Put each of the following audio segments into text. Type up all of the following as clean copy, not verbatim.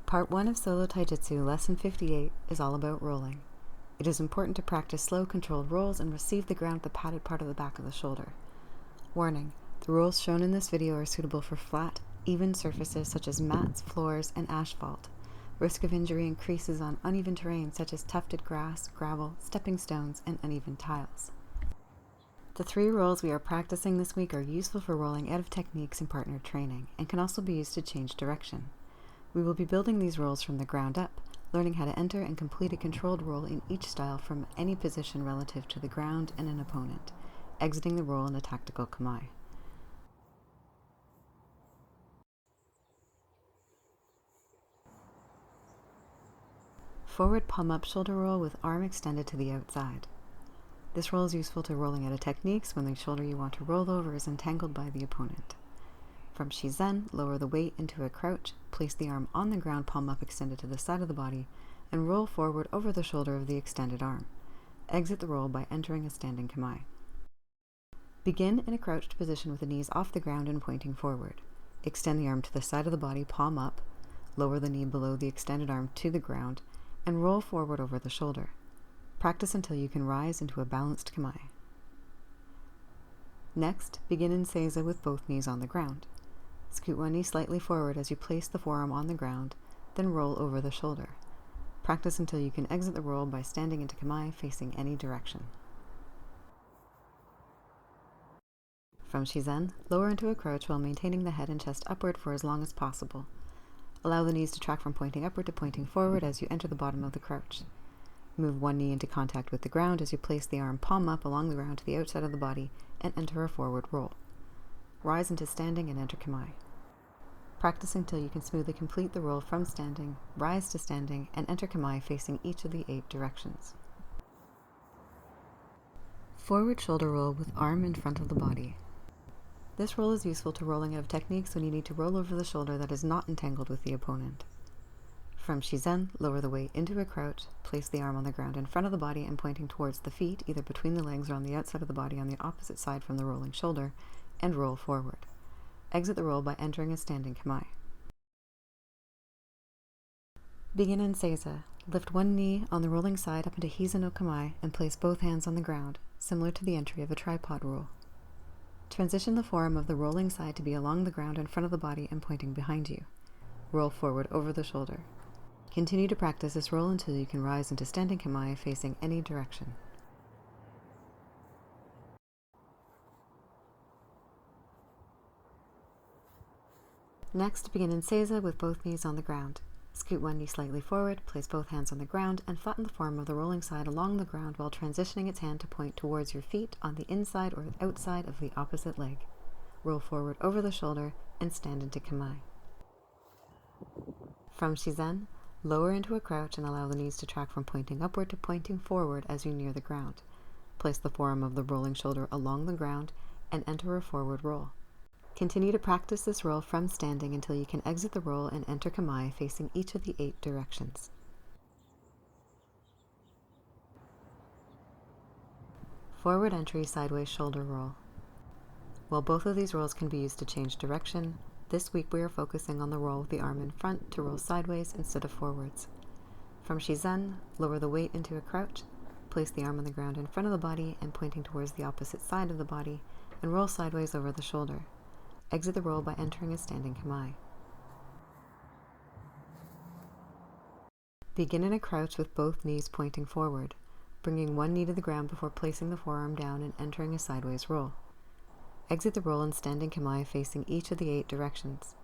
Part 1 of Solo Taijutsu Lesson 58 is all about rolling. It is important to practice slow, controlled rolls and receive the ground with the padded part of the back of the shoulder. Warning: the rolls shown in this video are suitable for flat, even surfaces such as mats, floors, and asphalt. Risk of injury increases on uneven terrain such as tufted grass, gravel, stepping stones, and uneven tiles. The 3 rolls we are practicing this week are useful for rolling out of techniques in partner training and can also be used to change direction. We will be building these rolls from the ground up, learning how to enter and complete a controlled roll in each style from any position relative to the ground and an opponent, exiting the roll in a tactical kamae. Forward palm-up shoulder roll with arm extended to the outside. This roll is useful to rolling out of techniques when the shoulder you want to roll over is entangled by the opponent. From Shizen, lower the weight into a crouch, place the arm on the ground, palm up extended to the side of the body, and roll forward over the shoulder of the extended arm. Exit the roll by entering a standing kamae. Begin in a crouched position with the knees off the ground and pointing forward. Extend the arm to the side of the body, palm up, lower the knee below the extended arm to the ground, and roll forward over the shoulder. Practice until you can rise into a balanced kamae. Next, begin in seiza with both knees on the ground. Scoot one knee slightly forward as you place the forearm on the ground, then roll over the shoulder. Practice until you can exit the roll by standing into kamae facing any direction. From Shizen, lower into a crouch while maintaining the head and chest upward for as long as possible. Allow the knees to track from pointing upward to pointing forward as you enter the bottom of the crouch. Move one knee into contact with the ground as you place the arm palm up along the ground to the outside of the body and enter a forward roll. Rise into standing and enter kamae. Practice until you can smoothly complete the roll from standing, rise to standing, and enter kamae facing each of the 8 directions. Forward shoulder roll with arm in front of the body. This roll is useful to rolling out of techniques when you need to roll over the shoulder that is not entangled with the opponent. From Shizen, lower the weight into a crouch, place the arm on the ground in front of the body and pointing towards the feet, either between the legs or on the outside of the body on the opposite side from the rolling shoulder, and roll forward. Exit the roll by entering a standing kamae. Begin in seiza. Lift one knee on the rolling side up into hiza no kamae and place both hands on the ground, similar to the entry of a tripod roll. Transition the forearm of the rolling side to be along the ground in front of the body and pointing behind you. Roll forward over the shoulder. Continue to practice this roll until you can rise into standing kamae facing any direction. Next, begin in seiza with both knees on the ground. Scoot one knee slightly forward, place both hands on the ground, and flatten the form of the rolling side along the ground while transitioning its hand to point towards your feet on the inside or outside of the opposite leg. Roll forward over the shoulder and stand into kamae. From Shizen, lower into a crouch and allow the knees to track from pointing upward to pointing forward as you near the ground. Place the forearm of the rolling shoulder along the ground and enter a forward roll. Continue to practice this roll from standing until you can exit the roll and enter kamae facing each of the 8 directions. Forward entry sideways shoulder roll. While both of these rolls can be used to change direction, this week we are focusing on the roll with the arm in front to roll sideways instead of forwards. From Shizen, lower the weight into a crouch, place the arm on the ground in front of the body and pointing towards the opposite side of the body, and roll sideways over the shoulder. Exit the roll by entering a standing kamae. Begin in a crouch with both knees pointing forward, bringing one knee to the ground before placing the forearm down and entering a sideways roll. Exit the roll in standing kamae facing each of the 8 directions.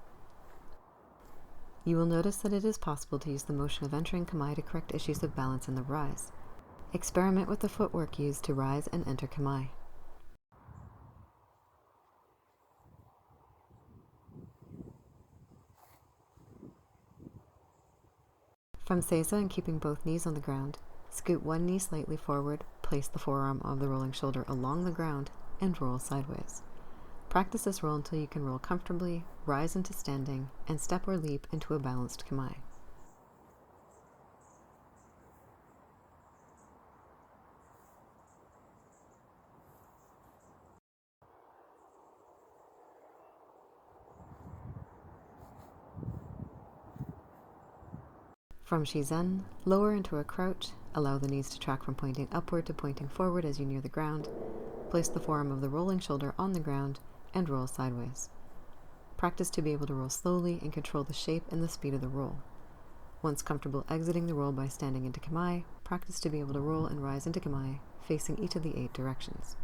You will notice that it is possible to use the motion of entering kamae to correct issues of balance in the rise. Experiment with the footwork used to rise and enter kamae. From seiza and keeping both knees on the ground, scoot one knee slightly forward, place the forearm of the rolling shoulder along the ground, and roll sideways. Practice this roll until you can roll comfortably, rise into standing, and step or leap into a balanced kamae. From Shizen, lower into a crouch, allow the knees to track from pointing upward to pointing forward as you near the ground. Place the forearm of the rolling shoulder on the ground and roll sideways. Practice to be able to roll slowly and control the shape and the speed of the roll. Once comfortable exiting the roll by standing into Kamae, practice to be able to roll and rise into Kamae, facing each of the 8 directions.